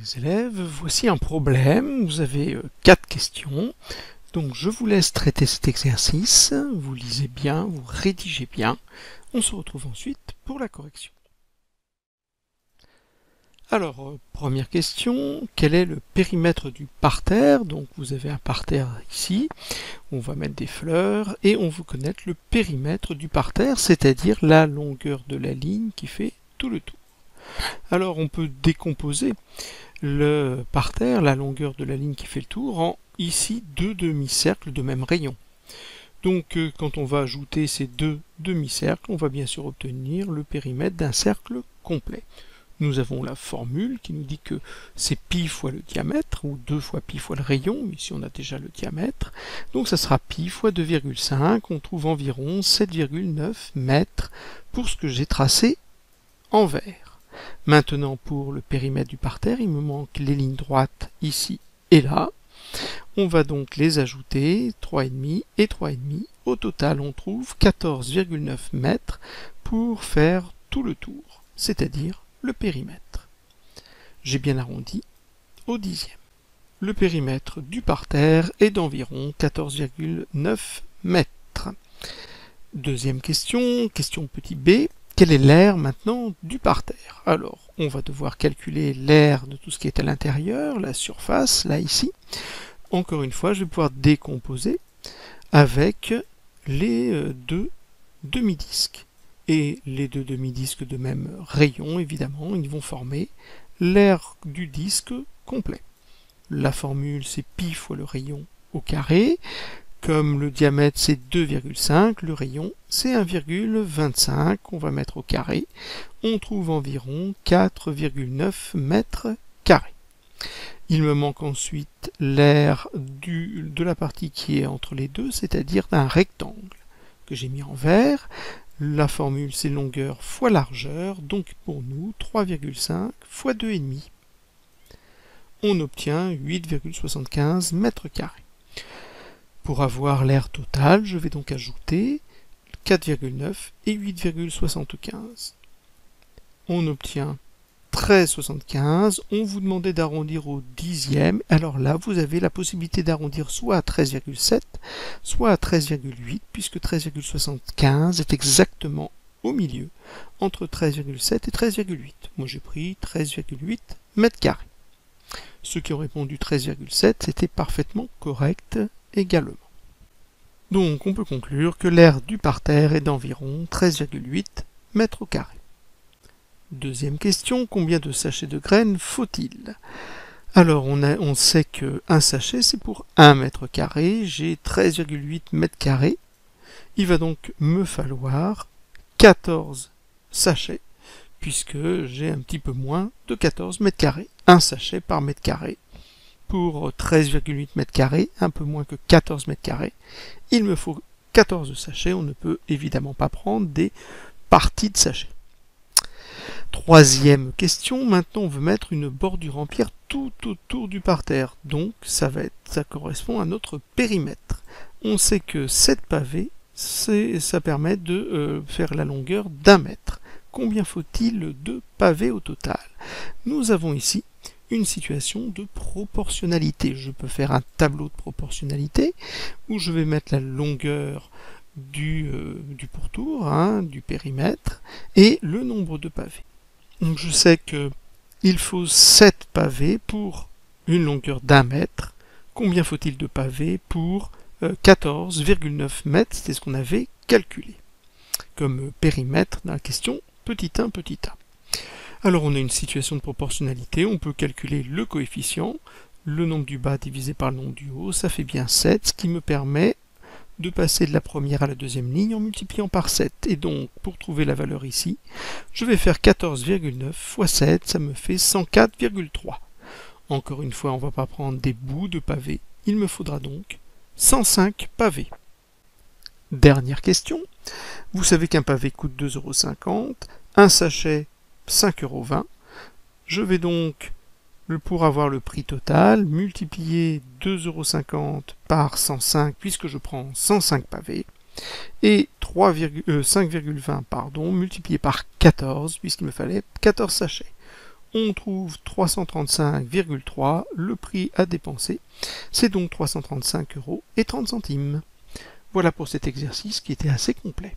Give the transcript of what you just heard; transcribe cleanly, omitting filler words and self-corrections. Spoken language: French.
les élèves, voici un problème. Vous avez 4 questions. Donc je vous laisse traiter cet exercice. Vous lisez bien, vous rédigez bien. On se retrouve ensuite pour la correction. Alors, première question, quel est le périmètre du parterre? Donc vous avez un parterre ici, on va mettre des fleurs et on veut connaître le périmètre du parterre, c'est-à-dire la longueur de la ligne qui fait tout le tour. Alors on peut décomposer le parterre, la longueur de la ligne qui fait le tour, en ici deux demi-cercles de même rayon. Donc quand on va ajouter ces deux demi-cercles, on va bien sûr obtenir le périmètre d'un cercle complet. Nous avons la formule qui nous dit que c'est pi fois le diamètre, ou 2 fois pi fois le rayon, mais ici on a déjà le diamètre. Donc ça sera pi fois 2,5, on trouve environ 7,9 mètres pour ce que j'ai tracé en vert. Maintenant pour le périmètre du parterre, il me manque les lignes droites ici et là. On va donc les ajouter, 3,5 et 3,5. Au total, on trouve 14,9 mètres pour faire tout le tour, c'est-à-dire le périmètre. J'ai bien arrondi au dixième. Le périmètre du parterre est d'environ 14,9 mètres. Deuxième question, question petit b. Quel est l'aire maintenant du parterre? Alors, on va devoir calculer l'aire de tout ce qui est à l'intérieur, la surface, là ici. Encore une fois, je vais pouvoir décomposer avec les deux demi-disques. Et les deux demi-disques de même rayon, évidemment, ils vont former l'aire du disque complet. La formule, c'est pi fois le rayon au carré. Comme le diamètre, c'est 2,5, le rayon, c'est 1,25. On va mettre au carré. On trouve environ 4,9 mètres carrés. Il me manque ensuite l'aire de la partie qui est entre les deux, c'est-à-dire d'un rectangle que j'ai mis en vert. La formule, c'est longueur fois largeur, donc pour nous, 3,5 fois 2,5. On obtient 8,75 mètres carrés. Pour avoir l'aire totale, je vais donc ajouter 4,9 et 8,75. On obtient 13,75. On vous demandait d'arrondir au dixième. Alors là, vous avez la possibilité d'arrondir soit à 13,7, soit à 13,8, puisque 13,75 est exactement au milieu, entre 13,7 et 13,8. Moi, j'ai pris 13,8 mètres carrés. Ceux qui ont répondu 13,7, c'était parfaitement correct également. Donc, on peut conclure que l'aire du parterre est d'environ 13,8 mètres au carré. Deuxième question, combien de sachets de graines faut-il? Alors, on sait qu'un sachet, c'est pour 1 mètre carré. J'ai 13,8 mètres carrés. Il va donc me falloir 14 sachets, puisque j'ai un petit peu moins de 14 mètres carrés. Un sachet par mètre carré. Pour 13,8 mètres carrés, un peu moins que 14 mètres carrés, il me faut 14 sachets. On ne peut évidemment pas prendre des parties de sachets. Troisième question, maintenant on veut mettre une bordure en pierre tout autour du parterre. Donc ça correspond à notre périmètre. On sait que 7 pavés, ça permet de faire la longueur d'1 mètre. Combien faut-il de pavés au total? Nous avons ici une situation de proportionnalité. Je peux faire un tableau de proportionnalité où je vais mettre la longueur du pourtour, du périmètre, et le nombre de pavés. Donc je sais qu'il faut 7 pavés pour une longueur d'1 mètre. Combien faut-il de pavés pour 14,9 mètres? C'est ce qu'on avait calculé comme périmètre dans la question petit 1, petit a. Alors on a une situation de proportionnalité, on peut calculer le coefficient, le nombre du bas divisé par le nombre du haut, ça fait bien 7, ce qui me permet de passer de la première à la deuxième ligne en multipliant par 7. Et donc, pour trouver la valeur ici, je vais faire 14,9 fois 7, ça me fait 104,3. Encore une fois, on ne va pas prendre des bouts de pavés, il me faudra donc 105 pavés. Dernière question, vous savez qu'un pavé coûte 2,50 €, un sachet 5,20 €. Je vais donc, pour avoir le prix total, multiplier 2,50 € par 105, puisque je prends 105 pavés, et 5,20 multiplié par 14, puisqu'il me fallait 14 sachets. on trouve 335,3, le prix à dépenser, c'est donc 335,30 €. Voilà pour cet exercice qui était assez complet.